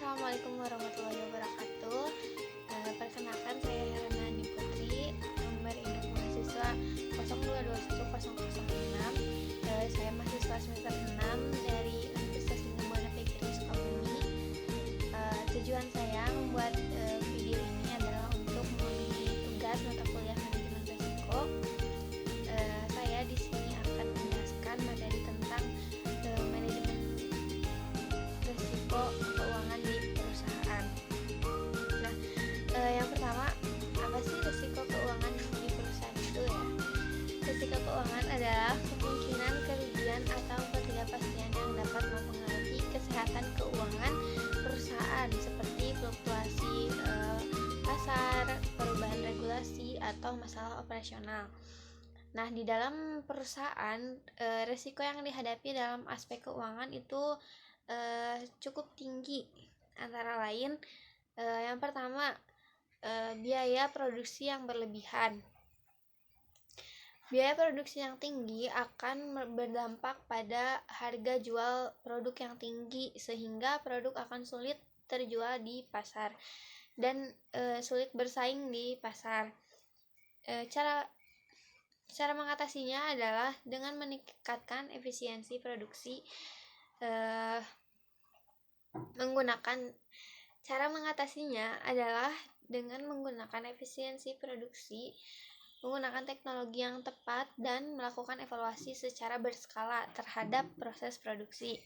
Assalamualaikum warahmatullahi wabarakatuh. Perkenalkan, saya Herana Putri, nomor induk mahasiswa 0221006. Saya mahasiswa semester 6 dari Universitas Buana Fikri Sukabumi. Tujuan saya membuat video ini adalah untuk memenuhi tugas mata kuliah manajemen risiko. Saya di sini akan menjelaskan materi tentang manajemen risiko keuangan di perusahaan. Yang pertama, apa sih risiko keuangan di perusahaan itu ya? Risiko keuangan adalah kemungkinan kerugian atau ketidakpastian yang dapat mempengaruhi kesehatan keuangan perusahaan seperti fluktuasi pasar, perubahan regulasi, atau masalah operasional. Nah, di dalam perusahaan, risiko yang dihadapi dalam aspek keuangan itu cukup tinggi. Antara lain, yang pertama, biaya produksi yang berlebihan. Biaya produksi yang tinggi akan berdampak pada harga jual produk yang tinggi, sehingga produk akan sulit terjual di pasar dan sulit bersaing di pasar. Cara mengatasinya adalah dengan meningkatkan efisiensi produksi. Cara mengatasinya adalah dengan menggunakan efisiensi produksi, menggunakan teknologi yang tepat, dan melakukan evaluasi secara berskala terhadap proses produksi.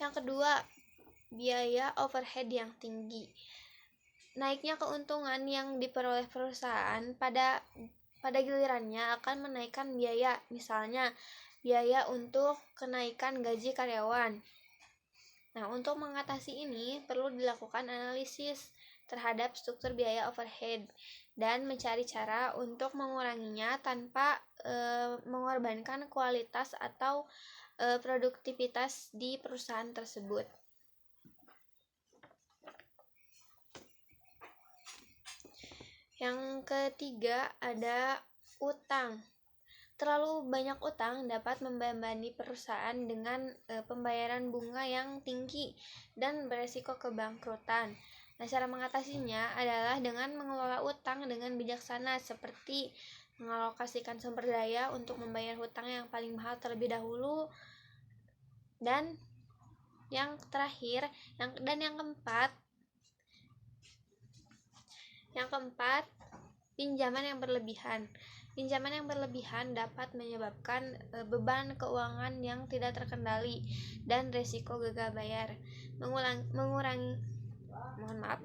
Yang kedua, biaya overhead yang tinggi. Naiknya keuntungan yang diperoleh perusahaan pada gilirannya akan menaikkan biaya, misalnya biaya untuk kenaikan gaji karyawan. Nah, untuk mengatasi ini perlu dilakukan analisis terhadap struktur biaya overhead dan mencari cara untuk menguranginya tanpa mengorbankan kualitas atau produktivitas di perusahaan tersebut. Yang ketiga, ada utang. Terlalu banyak utang dapat membebani perusahaan dengan pembayaran bunga yang tinggi dan beresiko kebangkrutan. Nah, cara mengatasinya adalah dengan mengelola utang dengan bijaksana, seperti mengalokasikan sumber daya untuk membayar hutang yang paling mahal terlebih dahulu. Dan yang terakhir, yang keempat, pinjaman yang berlebihan. Pinjaman yang berlebihan dapat menyebabkan beban keuangan yang tidak terkendali dan risiko gagal bayar.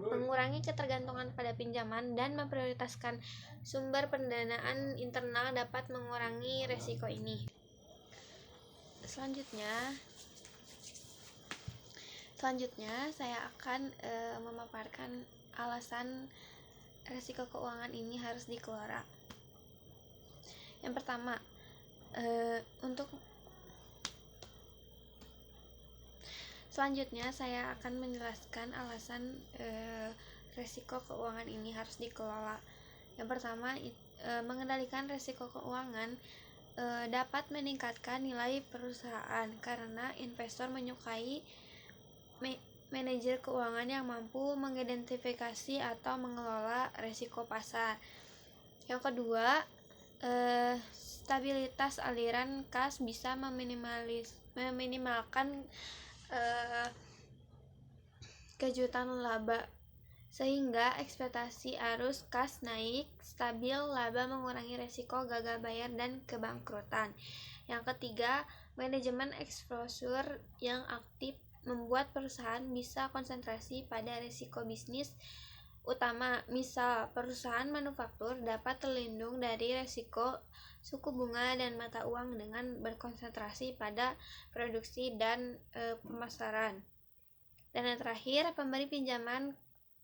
Mengurangi ketergantungan pada pinjaman dan memprioritaskan sumber pendanaan internal dapat mengurangi risiko ini. Selanjutnya saya akan memaparkan alasan risiko keuangan ini harus dikelola. Yang pertama, selanjutnya saya akan menjelaskan alasan risiko keuangan ini harus dikelola. Yang pertama, mengendalikan risiko keuangan dapat meningkatkan nilai perusahaan karena investor menyukai manajer keuangan yang mampu mengidentifikasi atau mengelola risiko pasar. Yang kedua, stabilitas aliran kas bisa meminimalkan kejutan laba, sehingga ekspektasi arus kas naik stabil. Laba mengurangi risiko gagal bayar dan kebangkrutan. Yang ketiga, manajemen exposure yang aktif membuat perusahaan bisa konsentrasi pada risiko bisnis utama. Misal, perusahaan manufaktur dapat terlindung dari risiko suku bunga dan mata uang dengan berkonsentrasi pada produksi dan pemasaran. Dan yang terakhir, pemberi pinjaman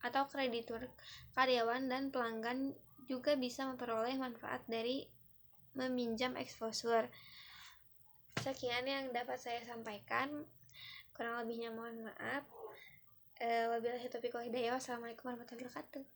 atau kreditur, karyawan, dan pelanggan juga bisa memperoleh manfaat dari meminjam exposure. Sekian yang dapat saya sampaikan, kurang lebihnya mohon maaf. Wabillahi taufiq wal hidayah. Wassalamualaikum warahmatullahi wabarakatuh.